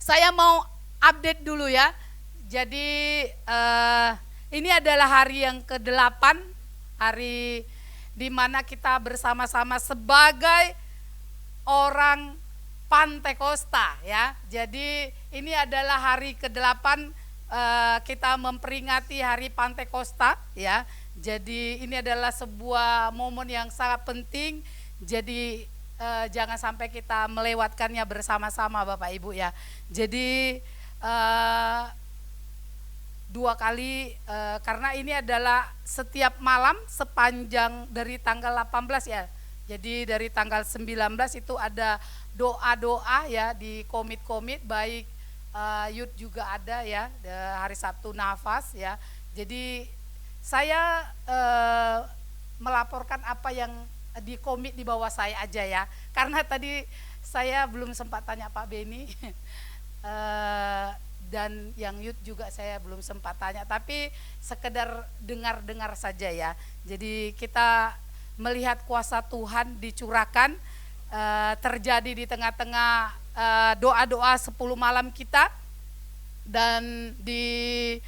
Saya mau update dulu ya. Jadi ini adalah hari yang ke-8, hari di mana kita bersama-sama sebagai orang Pantekosta ya. Jadi ini adalah hari ke-8 kita memperingati hari Pantekosta ya. Jadi ini adalah sebuah momen yang sangat penting. Jadi jangan sampai kita melewatkannya bersama-sama Bapak Ibu ya. Jadi 2 kali karena ini adalah setiap malam sepanjang dari tanggal 18 ya. Jadi dari tanggal 19 itu ada doa-doa ya di komit-komit, baik youth juga ada ya, hari Sabtu nafas ya. Jadi saya melaporkan apa yang di komit di bawah saya aja ya, karena tadi saya belum sempat tanya Pak Beni dan yang youth juga saya belum sempat tanya, tapi sekedar dengar-dengar saja ya. Jadi kita melihat kuasa Tuhan dicurahkan terjadi di tengah-tengah doa-doa 10 malam kita, dan di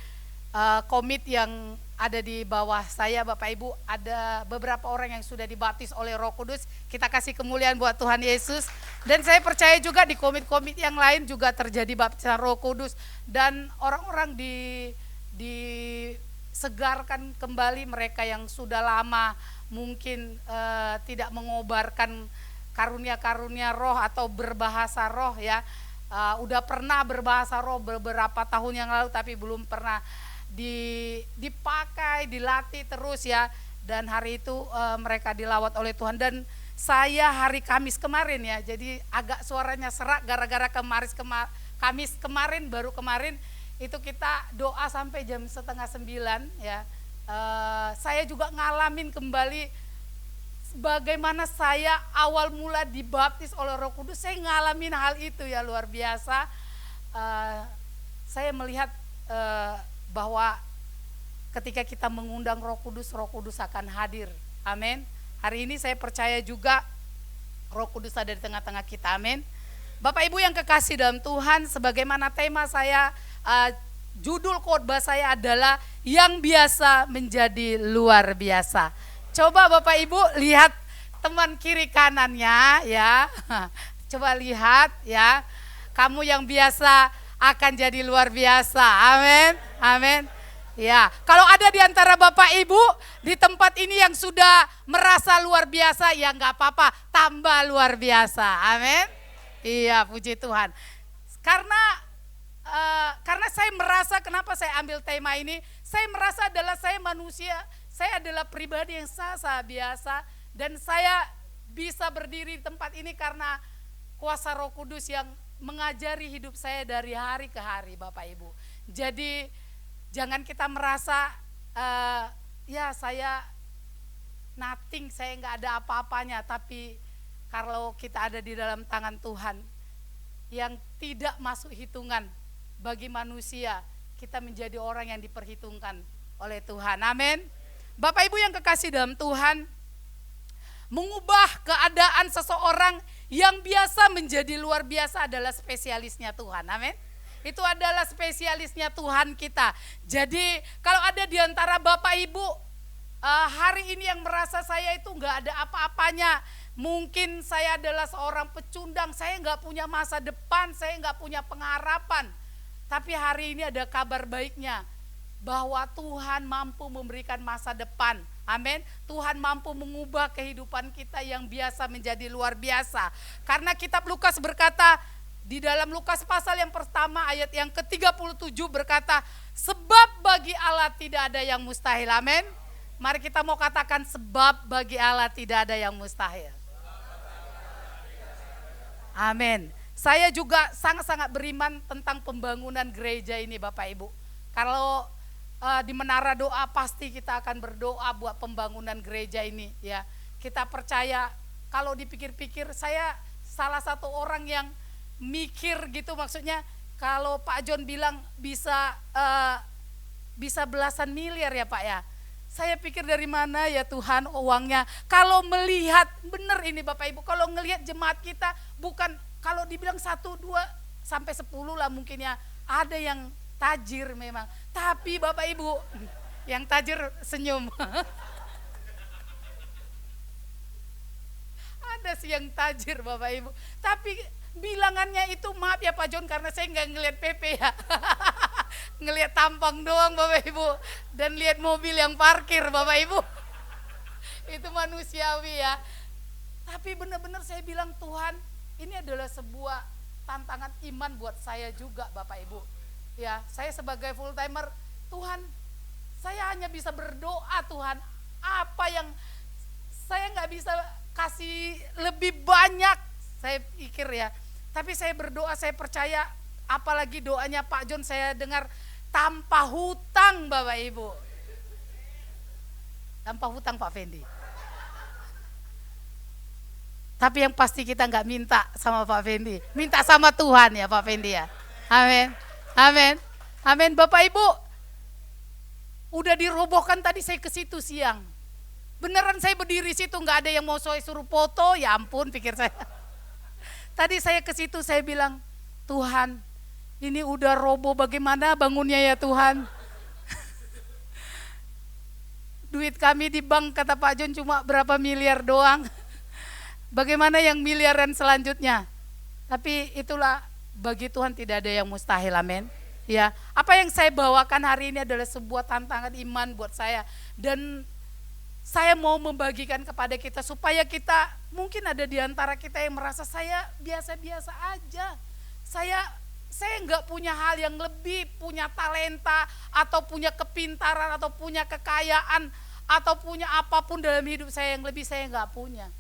komit yang ada di bawah saya Bapak Ibu ada beberapa orang yang sudah dibaptis oleh Roh Kudus. Kita kasih kemuliaan buat Tuhan Yesus. Dan saya percaya juga di komit-komit yang lain juga terjadi baptisan Roh Kudus, dan orang-orang disegarkan kembali, mereka yang sudah lama mungkin tidak mengobarkan karunia-karunia roh atau berbahasa roh ya. Udah pernah berbahasa roh beberapa tahun yang lalu tapi belum pernah dipakai, dilatih terus ya. Dan hari itu mereka dilawat oleh Tuhan. Dan saya hari Kamis kemarin ya, jadi agak suaranya serak gara-gara Kamis kemarin, baru kemarin itu kita doa sampai jam 8:30 ya. Saya juga ngalamin kembali bagaimana saya awal mula dibaptis oleh Roh Kudus. Saya ngalamin hal itu ya, luar biasa. Saya melihat bahwa ketika kita mengundang Roh Kudus akan hadir. Amin. Hari ini saya percaya juga Roh Kudus ada di tengah-tengah kita. Amin. Bapak Ibu yang kekasih dalam Tuhan, sebagaimana tema saya, judul khotbah saya adalah yang biasa menjadi luar biasa. Coba Bapak Ibu lihat teman kiri kanannya ya. Coba lihat ya. Kamu yang biasa akan jadi luar biasa. Amin. Amin. Ya, kalau ada di antara Bapak Ibu di tempat ini yang sudah merasa luar biasa, ya enggak apa-apa, tambah luar biasa. Amin. Iya, puji Tuhan. Karena saya merasa, kenapa saya ambil tema ini? Saya merasa adalah saya manusia, saya adalah pribadi yang sangat biasa, dan saya bisa berdiri di tempat ini karena kuasa Roh Kudus yang mengajari hidup saya dari hari ke hari, Bapak Ibu. Jadi jangan kita merasa ya saya nothing, saya nggak ada apa-apanya. Tapi kalau kita ada di dalam tangan Tuhan yang tidak masuk hitungan bagi manusia, kita menjadi orang yang diperhitungkan oleh Tuhan. Amin. Bapak Ibu yang kekasih dalam Tuhan, mengubah keadaan seseorang yang biasa menjadi luar biasa adalah spesialisnya Tuhan. Amin. Itu adalah spesialisnya Tuhan kita. Jadi kalau ada di antara Bapak Ibu hari ini yang merasa saya itu nggak ada apa-apanya, mungkin saya adalah seorang pecundang, saya nggak punya masa depan, saya nggak punya pengharapan. Tapi hari ini ada kabar baiknya, bahwa Tuhan mampu memberikan masa depan. Amin. Tuhan mampu mengubah kehidupan kita yang biasa menjadi luar biasa. Karena kitab Lukas berkata, di dalam Lukas pasal yang pertama ayat yang ke-37 berkata, sebab bagi Allah tidak ada yang mustahil. Amin. Mari kita mau katakan, sebab bagi Allah tidak ada yang mustahil. Amin. Saya juga sangat-sangat beriman tentang pembangunan gereja ini Bapak Ibu. Kalau di menara doa pasti kita akan berdoa buat pembangunan gereja ini ya. Kita percaya, kalau dipikir-pikir saya salah satu orang yang mikir gitu, maksudnya kalau Pak John bilang bisa belasan miliar ya Pak ya. Saya pikir dari mana ya Tuhan uangnya. Kalau melihat benar ini Bapak Ibu, kalau ngelihat jemaat kita bukan kalau dibilang 1, 2, sampai 10 lah mungkin ya. Ada yang tajir memang. Tapi Bapak Ibu, yang tajir senyum. Ada sih yang tajir Bapak Ibu. Tapi bilangannya itu maaf ya Pak John karena saya nggak ngelihat PP ya. Ngelihat tampang doang Bapak Ibu. Dan lihat mobil yang parkir Bapak Ibu. Itu manusiawi ya. Tapi benar-benar saya bilang Tuhan, ini adalah sebuah tantangan iman buat saya juga Bapak Ibu. Ya, saya sebagai full timer, Tuhan, saya hanya bisa berdoa Tuhan, apa yang saya nggak bisa kasih lebih banyak, saya pikir ya. Tapi saya berdoa, saya percaya, apalagi doanya Pak John saya dengar tanpa hutang Bapak Ibu. Tanpa hutang Pak Fendi. Tapi yang pasti kita nggak minta sama Pak Fendi, minta sama Tuhan ya Pak Fendi ya. Amin, amin, amin. Bapak Ibu, udah dirobohkan tadi saya ke situ siang. Beneran saya berdiri situ nggak ada yang mau saya suruh foto, ya ampun pikir saya. Tadi saya ke situ saya bilang, Tuhan, ini udah roboh bagaimana bangunnya ya Tuhan. Duit kami di bank kata Pak John cuma berapa miliar doang. Bagaimana yang miliaran selanjutnya? Tapi itulah bagi Tuhan tidak ada yang mustahil, amin. Ya, apa yang saya bawakan hari ini adalah sebuah tantangan iman buat saya dan saya mau membagikan kepada kita supaya kita mungkin ada di antara kita yang merasa saya biasa-biasa aja. Saya nggak punya hal yang lebih, punya talenta atau punya kepintaran atau punya kekayaan atau punya apapun dalam hidup saya yang lebih saya nggak punya.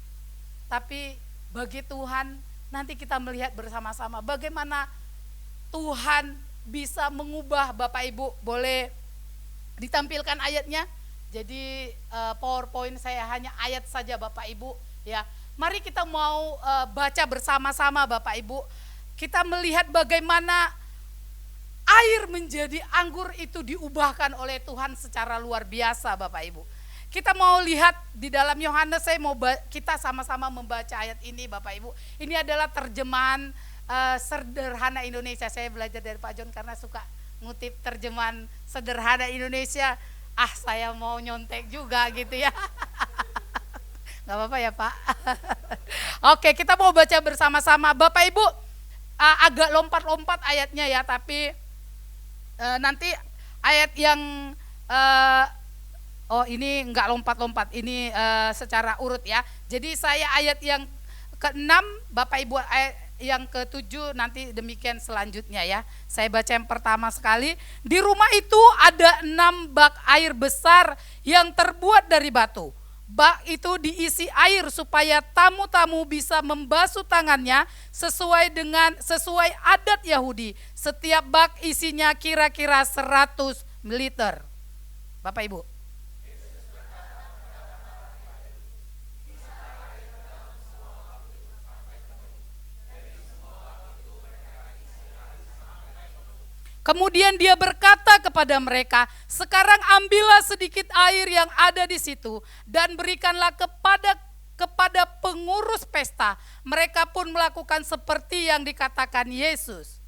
Tapi bagi Tuhan nanti kita melihat bersama-sama bagaimana Tuhan bisa mengubah. Bapak Ibu boleh ditampilkan ayatnya. Jadi PowerPoint saya hanya ayat saja Bapak Ibu ya. Mari kita mau baca bersama-sama Bapak Ibu. Kita melihat bagaimana air menjadi anggur itu diubahkan oleh Tuhan secara luar biasa Bapak Ibu. Kita mau lihat di dalam Yohanes, kita sama-sama membaca ayat ini Bapak Ibu. Ini adalah terjemahan sederhana Indonesia. Saya belajar dari Pak John karena suka ngutip terjemahan sederhana Indonesia. Saya mau nyontek juga gitu ya. Gak apa-apa ya Pak. Oke, kita mau baca bersama-sama. Bapak Ibu agak lompat-lompat ayatnya ya. Tapi nanti ayat yang ini enggak lompat-lompat, ini secara urut ya. Jadi saya ayat yang ke-6, Bapak Ibu ayat yang ke-7 nanti demikian selanjutnya ya. Saya baca yang pertama sekali. Di rumah itu ada 6 bak air besar yang terbuat dari batu. Bak itu diisi air supaya tamu-tamu bisa membasuh tangannya sesuai adat Yahudi. Setiap bak isinya kira-kira 100 liter. Bapak Ibu. Kemudian dia berkata kepada mereka, sekarang ambillah sedikit air yang ada di situ dan berikanlah kepada pengurus pesta. Mereka pun melakukan seperti yang dikatakan Yesus.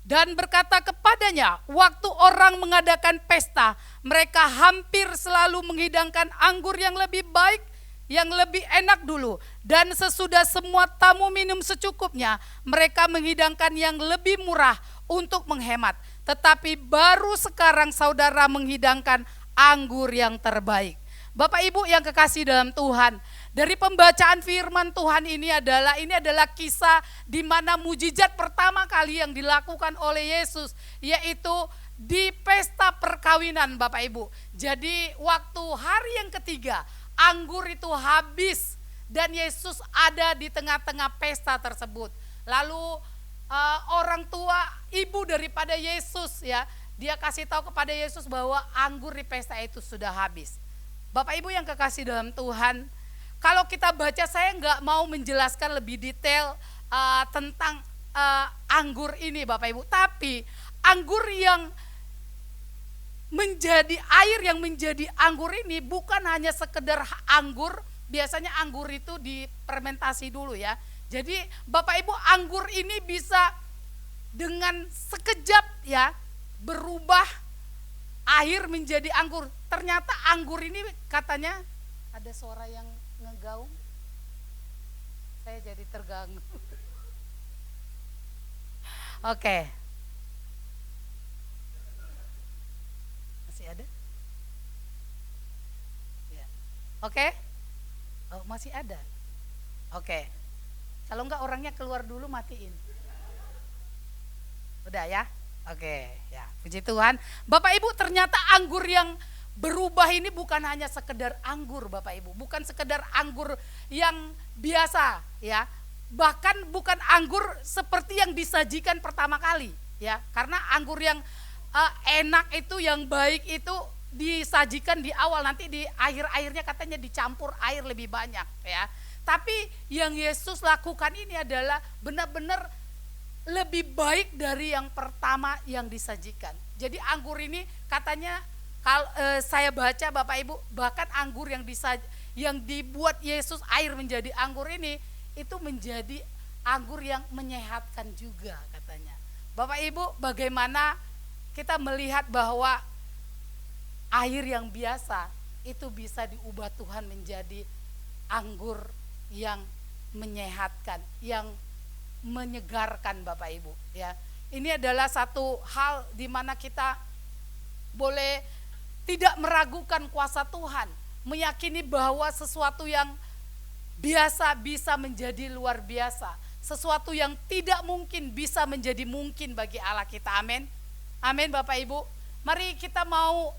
Dan berkata kepadanya, waktu orang mengadakan pesta, mereka hampir selalu menghidangkan anggur yang lebih baik, yang lebih enak dulu. Dan sesudah semua tamu minum secukupnya, mereka menghidangkan yang lebih murah untuk menghemat. Tetapi baru sekarang saudara menghidangkan anggur yang terbaik. Bapak Ibu yang kekasih dalam Tuhan, dari pembacaan firman Tuhan ini adalah kisah di mana mujizat pertama kali yang dilakukan oleh Yesus, yaitu di pesta perkawinan Bapak Ibu. Jadi waktu hari yang ketiga anggur itu habis dan Yesus ada di tengah-tengah pesta tersebut. Lalu orang tua ibu daripada Yesus ya, dia kasih tahu kepada Yesus bahwa anggur di pesta itu sudah habis. Bapak Ibu yang kekasih dalam Tuhan, kalau kita baca, saya nggak mau menjelaskan lebih detail tentang anggur ini Bapak Ibu, tapi anggur yang menjadi air yang menjadi anggur ini bukan hanya sekedar anggur. Biasanya anggur itu difermentasi dulu ya. Jadi Bapak Ibu, anggur ini bisa dengan sekejap ya berubah air menjadi anggur. Ternyata anggur ini katanya ada suara yang ngegaung. Saya jadi terganggu. Oke. Masih ada? Ya. Oke. Oh, masih ada. Oke. Kalau enggak orangnya keluar dulu, matiin. Udah ya? Oke, ya. Puji Tuhan. Bapak Ibu, ternyata anggur yang berubah ini bukan hanya sekedar anggur Bapak Ibu, bukan sekedar anggur yang biasa ya. Bahkan bukan anggur seperti yang disajikan pertama kali ya. Karena anggur yang enak itu, yang baik itu disajikan di awal, nanti di akhir-akhirnya katanya dicampur air lebih banyak ya. Tapi yang Yesus lakukan ini adalah benar-benar lebih baik dari yang pertama yang disajikan. Jadi anggur ini katanya, kalau saya baca Bapak Ibu, bahkan anggur yang dibuat Yesus air menjadi anggur ini, itu menjadi anggur yang menyehatkan juga katanya. Bapak Ibu, bagaimana kita melihat bahwa air yang biasa itu bisa diubah Tuhan menjadi anggur yang menyehatkan, yang menyegarkan Bapak Ibu ya. Ini adalah satu hal di mana kita boleh tidak meragukan kuasa Tuhan, meyakini bahwa sesuatu yang biasa bisa menjadi luar biasa, sesuatu yang tidak mungkin bisa menjadi mungkin bagi Allah kita. Amin. Amin Bapak Ibu. Mari kita mau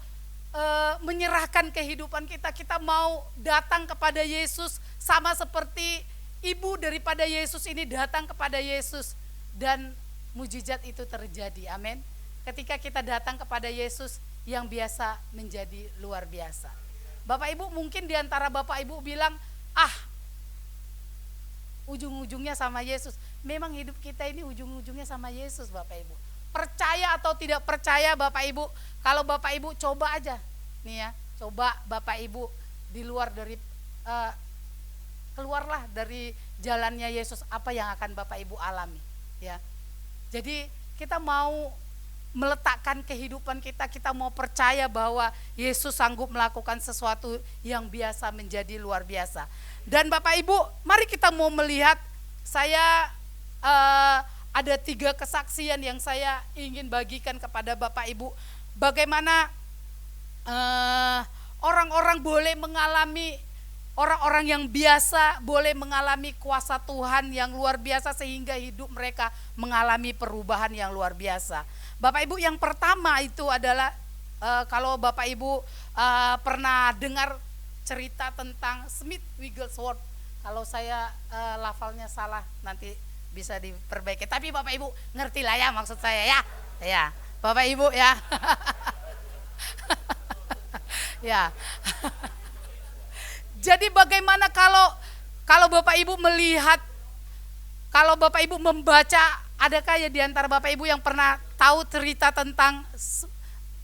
menyerahkan kehidupan kita, kita mau datang kepada Yesus sama seperti ibu daripada Yesus ini datang kepada Yesus, dan mujizat itu terjadi. Amin. Ketika kita datang kepada Yesus, yang biasa menjadi luar biasa. Bapak Ibu, mungkin diantara Bapak Ibu bilang, ujung-ujungnya sama Yesus. Memang hidup kita ini ujung-ujungnya sama Yesus Bapak Ibu. Percaya atau tidak percaya Bapak Ibu, kalau Bapak Ibu coba aja nih ya, coba Bapak Ibu di luar dari keluarlah dari jalannya Yesus, apa yang akan Bapak Ibu alami ya. Jadi kita mau meletakkan kehidupan kita, kita mau percaya bahwa Yesus sanggup melakukan sesuatu yang biasa menjadi luar biasa. Dan Bapak Ibu, mari kita mau melihat, saya ada 3 kesaksian yang saya ingin bagikan kepada Bapak Ibu. Bagaimana orang-orang boleh mengalami, orang-orang yang biasa boleh mengalami kuasa Tuhan yang luar biasa, sehingga hidup mereka mengalami perubahan yang luar biasa. Bapak Ibu, yang pertama itu adalah kalau Bapak Ibu pernah dengar cerita tentang Smith Wigglesworth. Kalau saya lafalnya salah nanti bisa diperbaiki. Tapi Bapak Ibu ngerti lah ya maksud saya ya. Ya, Bapak Ibu ya. Ya. Jadi bagaimana kalau Bapak Ibu melihat, kalau Bapak Ibu membaca, adakah ya di antara Bapak Ibu yang pernah tahu cerita tentang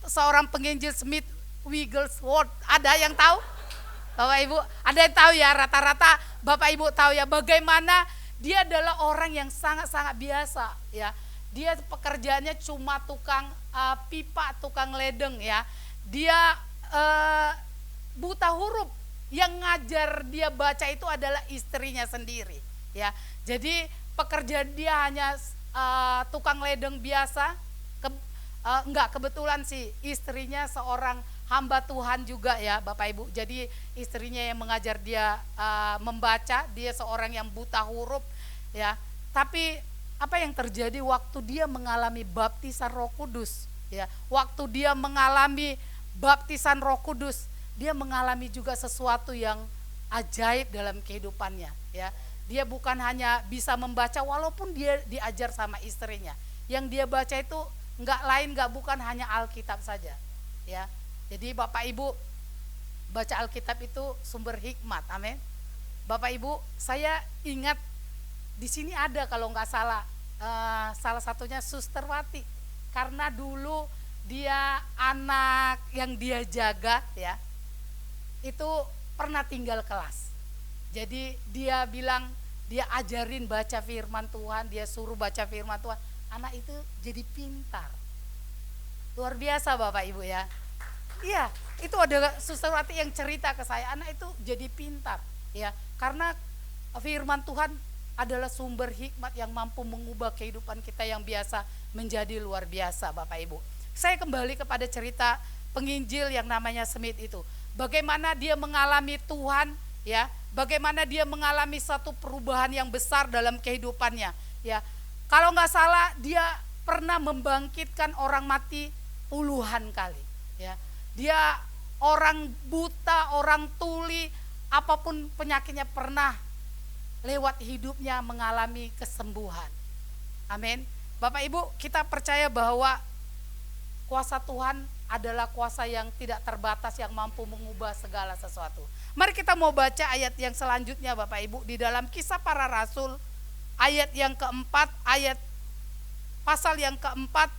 seorang penginjil Smith Wigglesworth? Ada yang tahu? Bapak Ibu, ada yang tahu ya? Rata-rata Bapak Ibu tahu ya bagaimana dia adalah orang yang sangat-sangat biasa ya. Dia pekerjaannya cuma tukang pipa, tukang ledeng ya. Dia buta huruf. Yang ngajar dia baca itu adalah istrinya sendiri ya. Jadi pekerjaan dia hanya tukang ledeng biasa. Enggak, kebetulan sih istrinya seorang hamba Tuhan juga ya Bapak Ibu. Jadi istrinya yang mengajar dia membaca, dia seorang yang buta huruf ya. Tapi apa yang terjadi waktu dia mengalami baptisan Roh Kudus ya. Waktu dia mengalami baptisan Roh Kudus, dia mengalami juga sesuatu yang ajaib dalam kehidupannya ya. Dia bukan hanya bisa membaca, walaupun dia diajar sama istrinya. Yang dia baca itu enggak bukan hanya Alkitab saja ya. Jadi Bapak Ibu, baca Alkitab itu sumber hikmat, amin Bapak Ibu, saya ingat di sini ada kalau nggak salah, salah satunya Suster Wati, karena dulu dia anak yang dia jaga ya, itu pernah tinggal kelas. Jadi dia bilang, dia ajarin baca firman Tuhan, dia suruh baca firman Tuhan, anak itu jadi pintar. Luar biasa Bapak Ibu ya. Iya, itu ada Suster Wati yang cerita ke saya, anak itu jadi pintar ya, karena firman Tuhan adalah sumber hikmat yang mampu mengubah kehidupan kita yang biasa menjadi luar biasa Bapak Ibu. Saya kembali kepada cerita penginjil yang namanya Smith itu. Bagaimana dia mengalami Tuhan ya, bagaimana dia mengalami satu perubahan yang besar dalam kehidupannya ya. Kalau nggak salah dia pernah membangkitkan orang mati puluhan kali ya. Dia orang buta, orang tuli, apapun penyakitnya pernah lewat hidupnya mengalami kesembuhan. Amin. Bapak Ibu, kita percaya bahwa kuasa Tuhan adalah kuasa yang tidak terbatas, yang mampu mengubah segala sesuatu. Mari kita mau baca ayat yang selanjutnya Bapak Ibu, di dalam Kisah Para Rasul ayat yang keempat, ayat pasal yang keempat,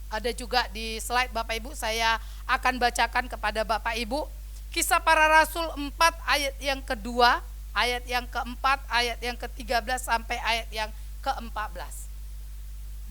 ada juga di slide Bapak Ibu, saya akan bacakan kepada Bapak Ibu. Kisah Para Rasul 4 ayat yang kedua, ayat yang keempat, ayat yang ke-13 sampai ayat yang ke-14.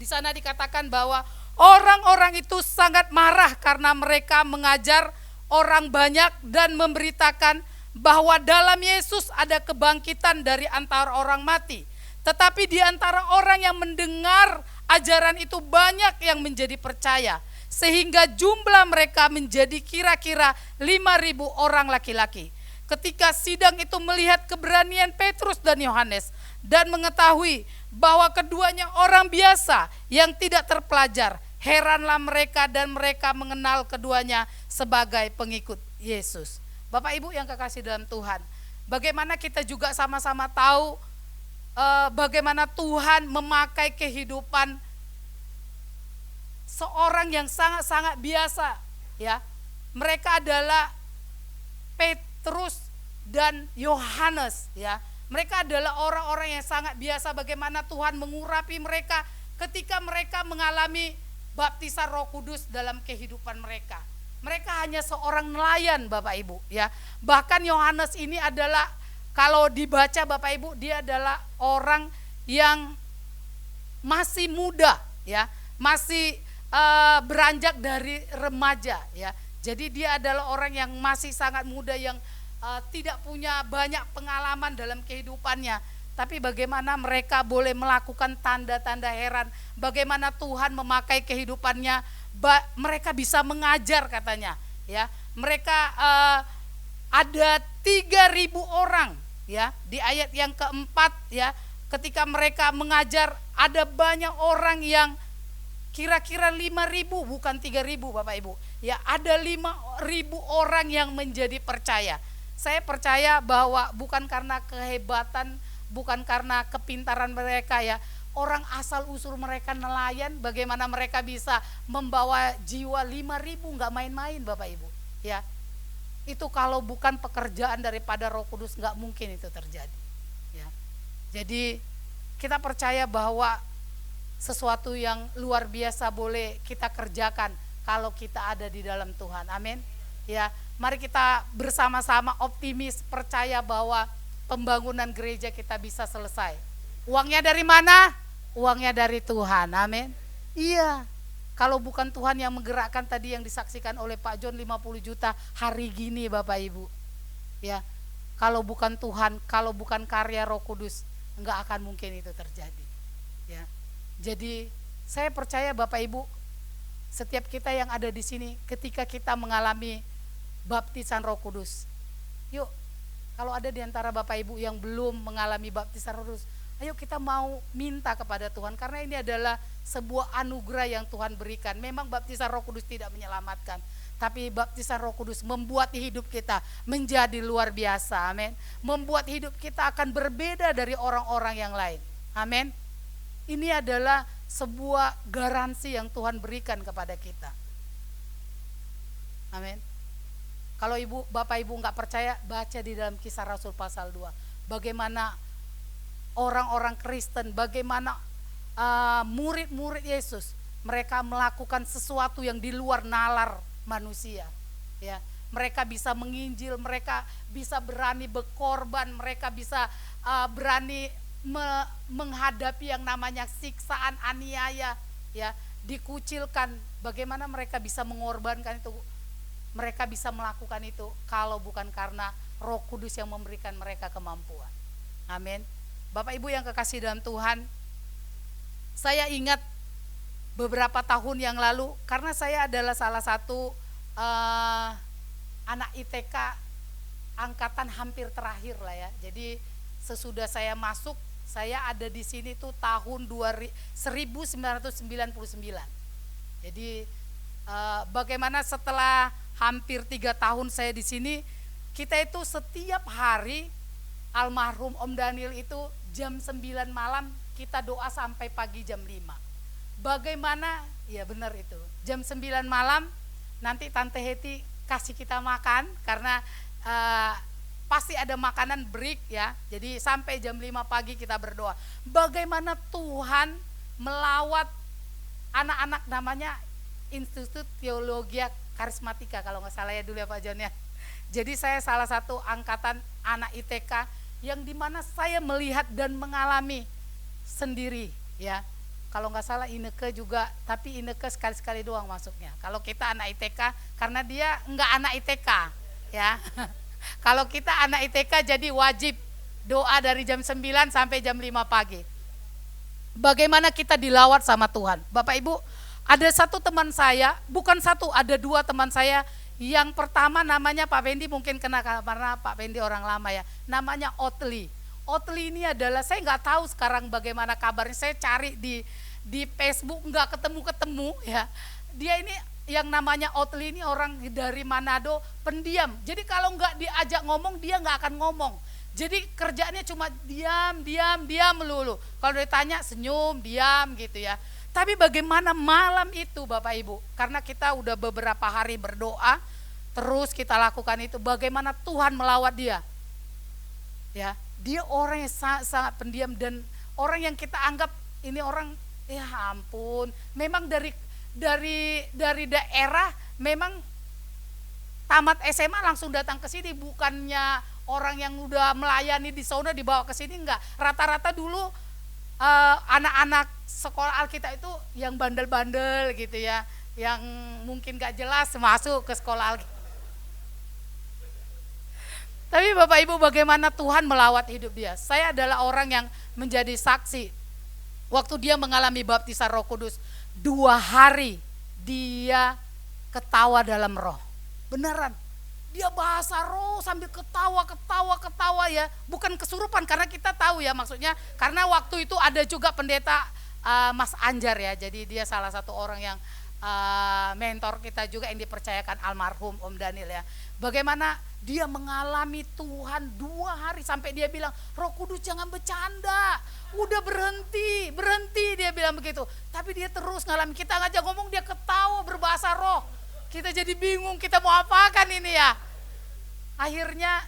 Di sana dikatakan bahwa orang-orang itu sangat marah karena mereka mengajar orang banyak dan memberitakan bahwa dalam Yesus ada kebangkitan dari antara orang mati. Tetapi di antara orang yang mendengar ajaran itu banyak yang menjadi percaya, sehingga jumlah mereka menjadi kira-kira 5.000 orang laki-laki. Ketika sidang itu melihat keberanian Petrus dan Yohanes dan mengetahui bahwa keduanya orang biasa yang tidak terpelajar, heranlah mereka dan mereka mengenal keduanya sebagai pengikut Yesus. Bapak Ibu yang kekasih dalam Tuhan, bagaimana kita juga sama-sama tahu bagaimana Tuhan memakai kehidupan seorang yang sangat-sangat biasa ya. Mereka adalah Petrus dan Yohanes ya. Mereka adalah orang-orang yang sangat biasa, bagaimana Tuhan mengurapi mereka ketika mereka mengalami baptisan Roh Kudus dalam kehidupan mereka. Mereka hanya seorang nelayan Bapak Ibu ya. Bahkan Yohanes ini adalah, kalau dibaca Bapak Ibu, dia adalah orang yang masih muda ya, masih beranjak dari remaja ya. Jadi dia adalah orang yang masih sangat muda, yang tidak punya banyak pengalaman dalam kehidupannya. Tapi bagaimana mereka boleh melakukan tanda-tanda heran, bagaimana Tuhan memakai kehidupannya, mereka bisa mengajar katanya ya. Mereka ada 3.000 orang ya, di ayat yang keempat ya, ketika mereka mengajar ada banyak orang yang kira-kira 5.000, bukan 3.000 Bapak Ibu ya, ada 5.000 orang yang menjadi percaya. Saya percaya bahwa bukan karena kehebatan, bukan karena kepintaran mereka ya, orang asal usul mereka nelayan, bagaimana mereka bisa membawa jiwa 5.000, nggak main-main Bapak Ibu ya. Itu kalau bukan pekerjaan daripada Roh Kudus nggak mungkin itu terjadi ya. Jadi kita percaya bahwa sesuatu yang luar biasa boleh kita kerjakan kalau kita ada di dalam Tuhan. Amin ya. Mari kita bersama-sama optimis, percaya bahwa pembangunan gereja kita bisa selesai. Uangnya dari mana? Uangnya dari Tuhan. Amin. Iya. Kalau bukan Tuhan yang menggerakkan tadi yang disaksikan oleh Pak John 50 juta hari gini Bapak Ibu ya, kalau bukan Tuhan, kalau bukan karya Roh Kudus, enggak akan mungkin itu terjadi ya. Jadi saya percaya Bapak Ibu, setiap kita yang ada di sini, ketika kita mengalami baptisan Roh Kudus, yuk, kalau ada di antara Bapak Ibu yang belum mengalami baptisan Roh Kudus, ayo kita mau minta kepada Tuhan, karena ini adalah sebuah anugerah yang Tuhan berikan. Memang baptisan Roh Kudus tidak menyelamatkan, tapi baptisan Roh Kudus membuat hidup kita menjadi luar biasa. Amin. Membuat hidup kita akan berbeda dari orang-orang yang lain. Amin. Ini adalah sebuah garansi yang Tuhan berikan kepada kita. Amin. Kalau Bapak Ibu nggak percaya, baca di dalam Kisah Rasul pasal 2. Bagaimana orang-orang Kristen, bagaimana murid-murid Yesus, mereka melakukan sesuatu yang di luar nalar manusia. Ya, mereka bisa menginjil, mereka bisa berani berkorban, mereka bisa berani menghadapi yang namanya siksaan, aniaya, ya, dikucilkan. Bagaimana mereka bisa mengorbankan itu? Mereka bisa melakukan itu kalau bukan karena Roh Kudus yang memberikan mereka kemampuan. Amin. Bapak Ibu yang kekasih dalam Tuhan, saya ingat beberapa tahun yang lalu, karena saya adalah salah satu anak ITK angkatan hampir terakhir lah ya. Jadi sesudah saya masuk, saya ada di sini tuh tahun 1999. Jadi bagaimana setelah hampir 3 tahun saya di sini, kita itu setiap hari almarhum Om Daniel itu jam 9 malam kita doa sampai pagi jam 5. Bagaimana? Ya benar itu. Jam 9 malam nanti Tante Heti kasih kita makan, karena pasti ada makanan break ya. Jadi sampai jam 5 pagi kita berdoa. Bagaimana Tuhan melawat anak-anak, namanya Institut Teologi Karismatika kalau nggak salah ya dulu ya Pak John ya. Jadi saya salah satu angkatan anak ITK yang dimana saya melihat dan mengalami sendiri ya. Kalau nggak salah Ineke juga, tapi Ineke sekali-sekali doang masuknya. Kalau kita anak ITK, karena dia nggak anak ITK ya. Kalau kita anak ITK jadi wajib doa dari jam 9 sampai jam 5 pagi. Bagaimana kita dilawat sama Tuhan. Bapak Ibu, ada satu teman saya, bukan satu, ada 2 teman saya. Yang pertama namanya Pak Pendi, mungkin kena karena Pak Pendi orang lama ya. Namanya Otli. Otli ini adalah, saya nggak tahu sekarang bagaimana kabarnya. Saya cari di Facebook nggak ketemu ya. Dia ini yang namanya Otli ini orang dari Manado, pendiam. Jadi kalau nggak diajak ngomong dia nggak akan ngomong. Jadi kerjaannya cuma diam melulu. Kalau ditanya senyum, diam gitu ya. Tapi bagaimana malam itu Bapak Ibu, karena kita udah beberapa hari berdoa, terus kita lakukan itu, bagaimana Tuhan melawat dia. Ya, dia orang yang sangat pendiam dan orang yang kita anggap ini orang, ya ampun, memang dari daerah, memang tamat SMA langsung datang ke sini, bukannya orang yang udah melayani di sauna dibawa ke sini, enggak. Rata-rata dulu anak-anak sekolah Alkitab itu yang bandel-bandel gitu ya, yang mungkin gak jelas masuk ke sekolah Alkitab. Tapi Bapak Ibu, bagaimana Tuhan melawat hidup dia. Saya adalah orang yang menjadi saksi. Waktu dia mengalami baptisan Roh Kudus, 2 hari dia ketawa dalam roh. Beneran. Dia bahasa roh sambil ketawa ya, bukan kesurupan, karena kita tahu ya maksudnya, karena waktu itu ada juga pendeta Mas Anjar ya, jadi dia salah satu orang yang mentor kita juga yang dipercayakan almarhum Om Daniel ya. Bagaimana dia mengalami Tuhan 2 hari sampai dia bilang, Roh Kudus jangan bercanda, udah berhenti dia bilang begitu. Tapi dia terus ngalami, kita ngajak ngomong dia ketawa berbahasa roh. Kita jadi bingung, kita mau apakan ini ya. Akhirnya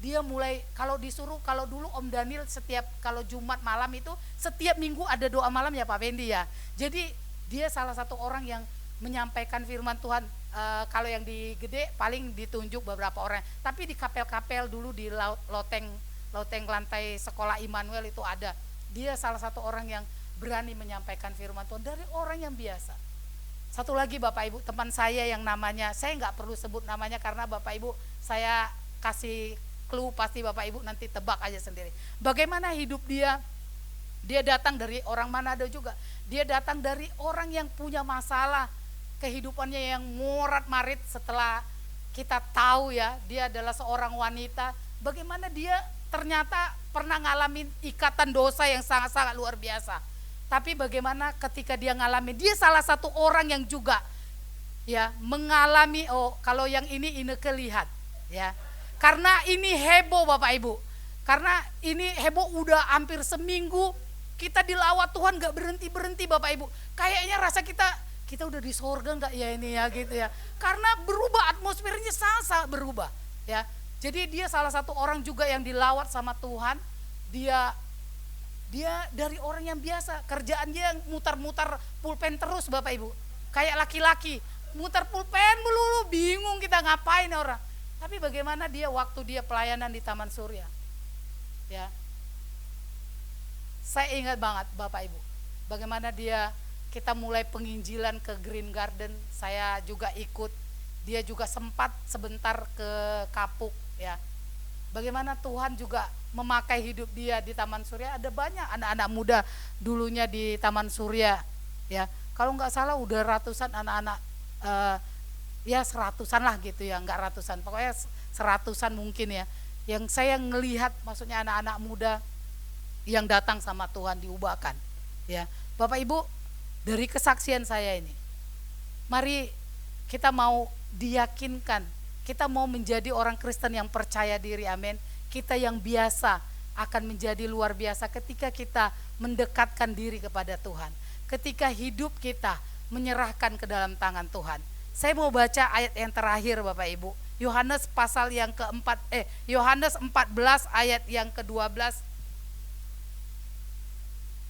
dia mulai, kalau disuruh, kalau dulu Om Daniel setiap, kalau Jumat malam itu setiap minggu ada doa malam ya Pak Pendi ya. Jadi dia salah satu orang yang menyampaikan firman Tuhan. Kalau yang di Gede paling ditunjuk beberapa orang, tapi di kapel-kapel dulu di loteng lantai sekolah Immanuel itu ada. Dia salah satu orang yang berani menyampaikan firman Tuhan dari orang yang biasa. Satu lagi Bapak Ibu, teman saya yang namanya, saya nggak perlu sebut namanya karena Bapak Ibu saya kasih clue, pasti Bapak Ibu nanti tebak aja sendiri. Bagaimana hidup dia datang dari orang Manado juga. Dia datang dari orang yang punya masalah, kehidupannya yang morat-marit. Setelah kita tahu ya, dia adalah seorang wanita, bagaimana dia ternyata pernah ngalamin ikatan dosa yang sangat-sangat luar biasa. Tapi bagaimana ketika dia ngalamin, dia salah satu orang yang juga ya mengalami, kalau yang ini kelihat ya. Karena ini heboh Bapak Ibu. Karena ini heboh udah hampir seminggu kita dilawat Tuhan, gak berhenti-berhenti Bapak Ibu. Kayaknya rasa kita kita udah di sorga enggak ya ini ya gitu ya. Karena berubah, atmosfernya sangat berubah ya. Jadi dia salah satu orang juga yang dilawat sama Tuhan. Dia dari orang yang biasa, kerjaan dia yang mutar-mutar pulpen terus Bapak Ibu. Kayak laki-laki, mutar pulpen melulu, bingung kita ngapain orang. Tapi bagaimana dia waktu dia pelayanan di Taman Surya. Ya. Saya ingat banget Bapak Ibu, bagaimana kita mulai penginjilan ke Green Garden, saya juga ikut. Dia juga sempat sebentar ke Kapuk ya. Bagaimana Tuhan juga memakai hidup dia di Taman Surya. Ada banyak anak-anak muda dulunya di Taman Surya ya. Kalau nggak salah udah ratusan anak-anak, ya seratusan lah gitu ya, nggak ratusan, pokoknya seratusan mungkin ya. Yang saya ngelihat maksudnya anak-anak muda yang datang sama Tuhan diubahkan ya. Bapak Ibu, dari kesaksian saya ini, mari kita mau diyakinkan, kita mau menjadi orang Kristen yang percaya diri, amin. Kita yang biasa akan menjadi luar biasa ketika kita mendekatkan diri kepada Tuhan, ketika hidup kita menyerahkan ke dalam tangan Tuhan. Saya mau baca ayat yang terakhir Bapak Ibu, Yohanes pasal yang keempat, Yohanes 14 ayat yang ke-12.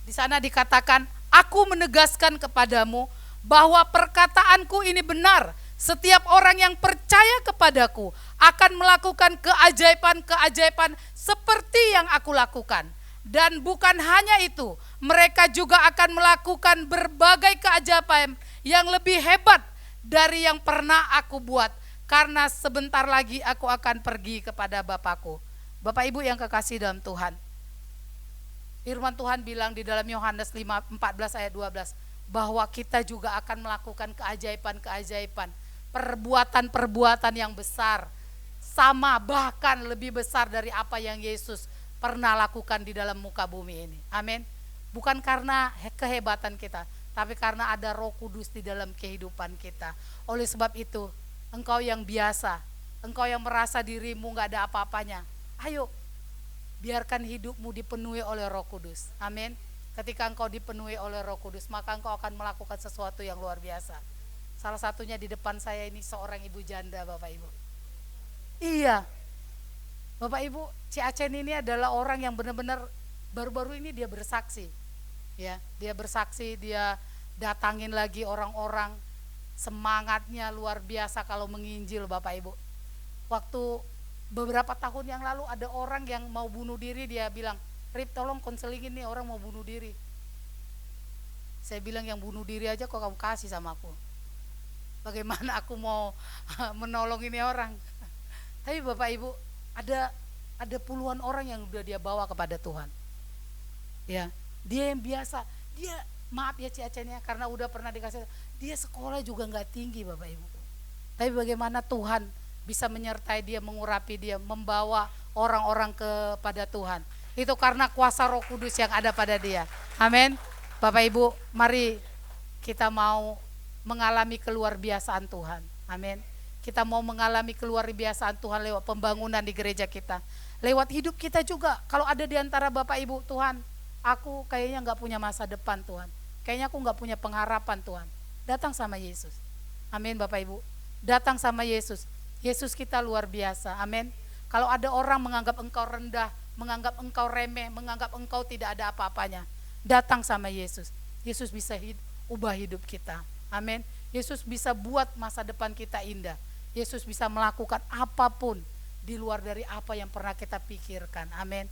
Di sana dikatakan, aku menegaskan kepadamu bahwa perkataanku ini benar. Setiap orang yang percaya kepadaku akan melakukan keajaiban-keajaiban seperti yang aku lakukan. Dan bukan hanya itu, mereka juga akan melakukan berbagai keajaiban yang lebih hebat dari yang pernah aku buat. Karena sebentar lagi aku akan pergi kepada Bapakku. Bapak Ibu yang kekasih dalam Tuhan, firman Tuhan bilang di dalam Yohanes 14 ayat 12 bahwa kita juga akan melakukan keajaiban-keajaiban, perbuatan-perbuatan yang besar, sama bahkan lebih besar dari apa yang Yesus pernah lakukan di dalam muka bumi ini. Amin. Bukan karena kehebatan kita, tapi karena ada Roh Kudus di dalam kehidupan kita. Oleh sebab itu, engkau yang biasa, engkau yang merasa dirimu gak ada apa-apanya, ayo biarkan hidupmu dipenuhi oleh Roh Kudus. Amin. Ketika engkau dipenuhi oleh Roh Kudus, maka engkau akan melakukan sesuatu yang luar biasa. Salah satunya di depan saya ini seorang ibu janda Bapak Ibu. Iya, Bapak Ibu, Ci Acen ini adalah orang yang benar-benar baru-baru ini dia bersaksi. Ya, dia bersaksi, dia datangin lagi orang-orang, semangatnya luar biasa kalau menginjil Bapak Ibu. Waktu beberapa tahun yang lalu ada orang yang mau bunuh diri, dia bilang, Rip tolong konselingin nih orang mau bunuh diri. Saya bilang yang bunuh diri aja kok kamu kasih sama aku. Bagaimana aku mau menolong ini orang? Tapi Bapak Ibu, ada puluhan orang yang udah dia bawa kepada Tuhan. Ya, dia yang biasa, dia maaf ya Ci Acennya karena udah pernah dikasih, dia sekolah juga nggak tinggi Bapak Ibu. Tapi bagaimana Tuhan bisa menyertai dia, mengurapi dia, membawa orang-orang kepada Tuhan. Itu karena kuasa Roh Kudus yang ada pada dia. Amin. Bapak Ibu, mari kita mau mengalami keluar biasaan Tuhan. Amin. Kita mau mengalami keluar biasaan Tuhan lewat pembangunan di gereja kita. Lewat hidup kita juga. Kalau ada di antara Bapak Ibu, Tuhan, aku kayaknya gak punya masa depan Tuhan. Kayaknya aku gak punya pengharapan Tuhan. Datang sama Yesus. Amin Bapak Ibu. Datang sama Yesus. Yesus kita luar biasa. Amin. Kalau ada orang menganggap engkau rendah, menganggap engkau remeh, menganggap engkau tidak ada apa-apanya, datang sama Yesus. Yesus bisa ubah hidup kita. Amin. Yesus bisa buat masa depan kita indah. Yesus bisa melakukan apapun di luar dari apa yang pernah kita pikirkan. Amin.